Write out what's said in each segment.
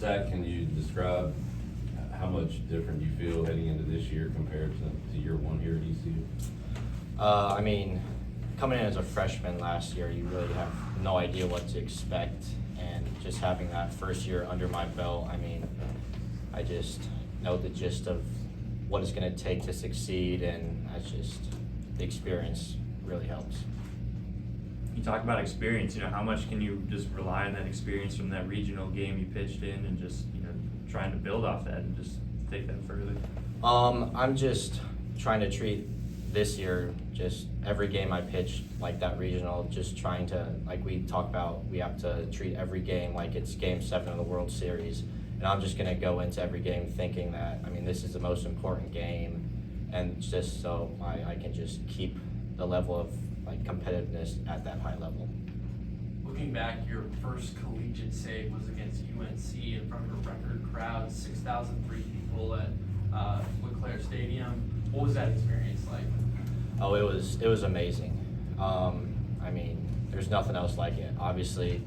Zach, can you describe how much different you feel heading into this year compared to year one here at ECU? I mean, coming in as a freshman last year, you really have no idea what to expect, and just having that first year under my belt, I mean, I just know the gist of what it's going to take to succeed, and that's just, the experience really helps. You talk about experience, how much can you just rely on that experience from that regional game you pitched in and just, trying to build off that and just take that further? I'm just trying to treat this year, just every game I pitch like that regional, just trying to, like we talked about, we have to treat every game like it's Game 7 of the World Series. And I'm just gonna go into every game thinking that, this is the most important game, and just so I can just keep the level of competitiveness at that high level. Looking back, your first collegiate save was against UNC in front of a record crowd, 6,003 people at LeClaire Stadium. What was that experience like? Oh, it was amazing. There's nothing else like it. Obviously,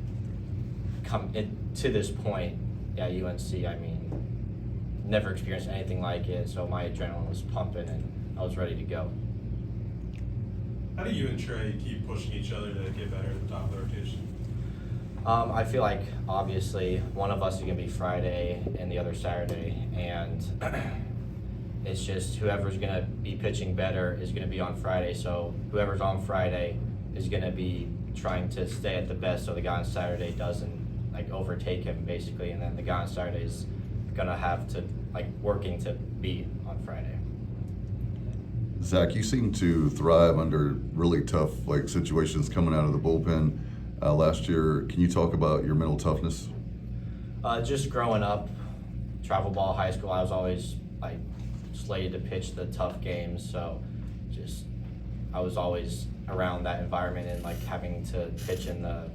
to this point at UNC, never experienced anything like it, so my adrenaline was pumping and I was ready to go. How do you and Trey keep pushing each other to get better at the top of the rotation? I feel like obviously one of us is gonna be Friday and the other Saturday, and it's just whoever's gonna be pitching better is gonna be on Friday. So whoever's on Friday is gonna be trying to stay at the best, so the guy on Saturday doesn't overtake him basically, and then the guy on Saturday is gonna have to working to beat on Friday. Zach, you seem to thrive under really tough situations coming out of the bullpen last year. Can you talk about your mental toughness? Just growing up, travel ball, high school, I was always slated to pitch the tough games, so just I was always around that environment and having to pitch in the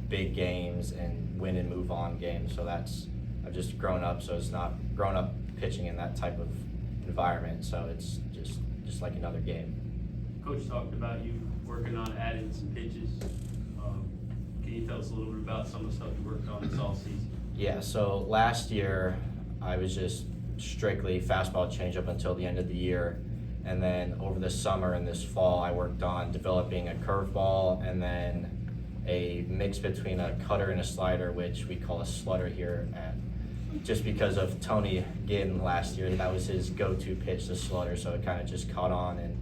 big games and win and move on games. So I've just grown up, so it's not grown up pitching in that type of environment, so it's just like another game. Coach talked about you working on adding some pitches. Can you tell us a little bit about some of the stuff you worked on this offseason? Yeah, so last year I was just strictly fastball changeup until the end of the year, and then over the summer and this fall I worked on developing a curveball and then a mix between a cutter and a slider, which we call a slutter here just because of Tony Ginn last year. That was his go-to pitch, the slutter, so it kind of just caught on. And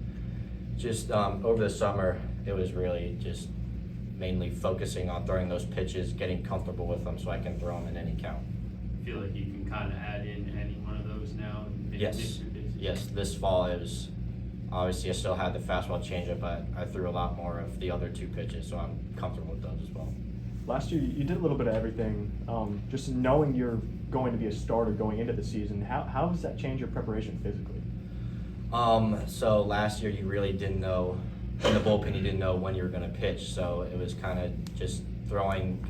just over the summer, it was really just mainly focusing on throwing those pitches, getting comfortable with them so I can throw them in any count. I feel like you can kind of add in any one of those now? And Yes. Yes, this fall it was, obviously I still had the fastball changeup, but I threw a lot more of the other two pitches, so I'm comfortable with those as well. Last year, you did a little bit of everything. Just knowing you're going to be a starter going into the season, how does that change your preparation physically? So last year, you really didn't know, in the bullpen, you didn't know when you were going to pitch, so it was kind of just throwing,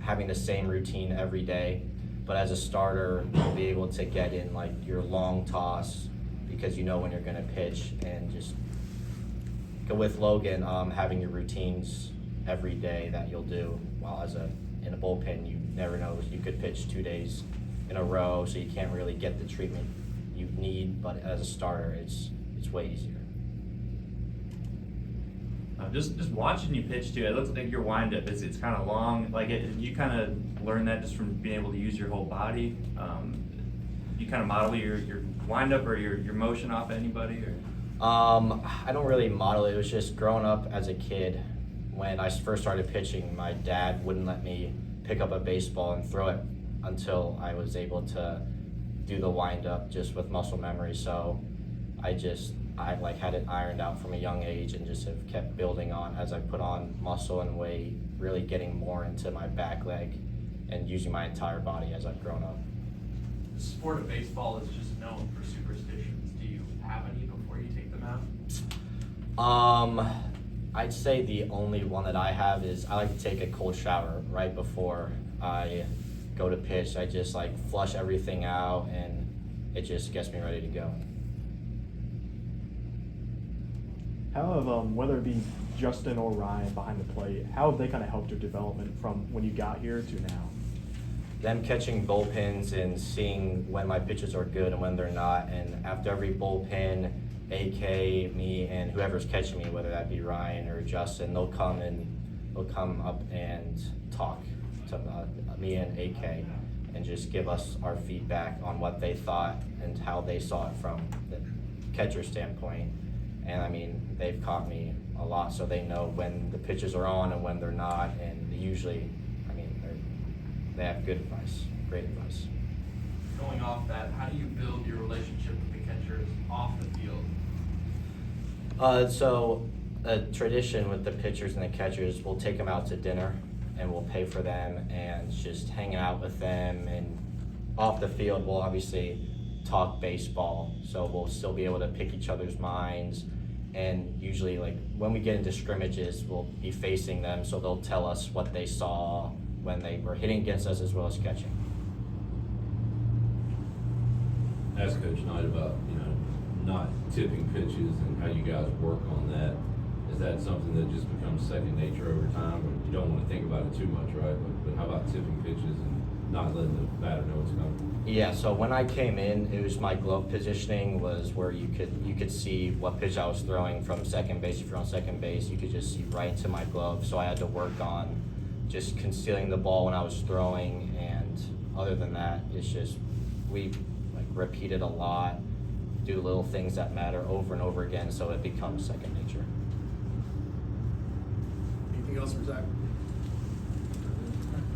having the same routine every day. But as a starter, you'll be able to get in your long toss because you know when you're going to pitch, and just go with Logan, having your routines every day that you'll do. While in a bullpen, you never know, you could pitch 2 days in a row, so you can't really get the treatment you need. But as a starter, it's way easier. Just watching you pitch too, it looks like your windup it's kind of long. You kind of learn that just from being able to use your whole body. You kind of model your windup or your motion off anybody, or? I don't really model it. It was just growing up as a kid. When I first started pitching, my dad wouldn't let me pick up a baseball and throw it until I was able to do the wind-up just with muscle memory. So I had it ironed out from a young age and just have kept building on as I put on muscle and weight, really getting more into my back leg and using my entire body as I've grown up. The sport of baseball is just known for superstitions. Do you have any before you take them out? I'd say the only one that I have is I like to take a cold shower right before I go to pitch. I just flush everything out, and it just gets me ready to go. How have, whether it be Justin or Ryan behind the plate, how have they kind of helped your development from when you got here to now? them catching bullpens and seeing when my pitches are good and when they're not. And after every bullpen, AK, me, and whoever's catching me, whether that be Ryan or Justin, they'll come up and talk to me and AK and just give us our feedback on what they thought and how they saw it from the catcher standpoint. And I mean, they've caught me a lot, so they know when the pitches are on and when they're not. And usually, I mean, they have good advice, great advice. Going off that, how do you build your relationship with the catchers off the field? So a tradition with the pitchers and the catchers, we'll take them out to dinner and we'll pay for them and just hang out with them. And off the field, we'll obviously talk baseball, so we'll still be able to pick each other's minds. And usually, like, when we get into scrimmages, we'll be facing them, so they'll tell us what they saw when they were hitting against us as well as catching. Ask Coach Knight about, not tipping pitches and how you guys work on that. Is that something that just becomes second nature over time? Or you don't want to think about it too much, right? But how about tipping pitches and not letting the batter know it's coming? Yeah, so when I came in, it was my glove positioning was where you could see what pitch I was throwing from second base. If you're on second base, you could just see right into my glove. So I had to work on just concealing the ball when I was throwing, and other than that, it's just we repeat it a lot, do little things that matter over and over again, so it becomes second nature. Anything else for Zach?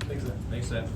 Thanks, Zach. Thanks, Seth.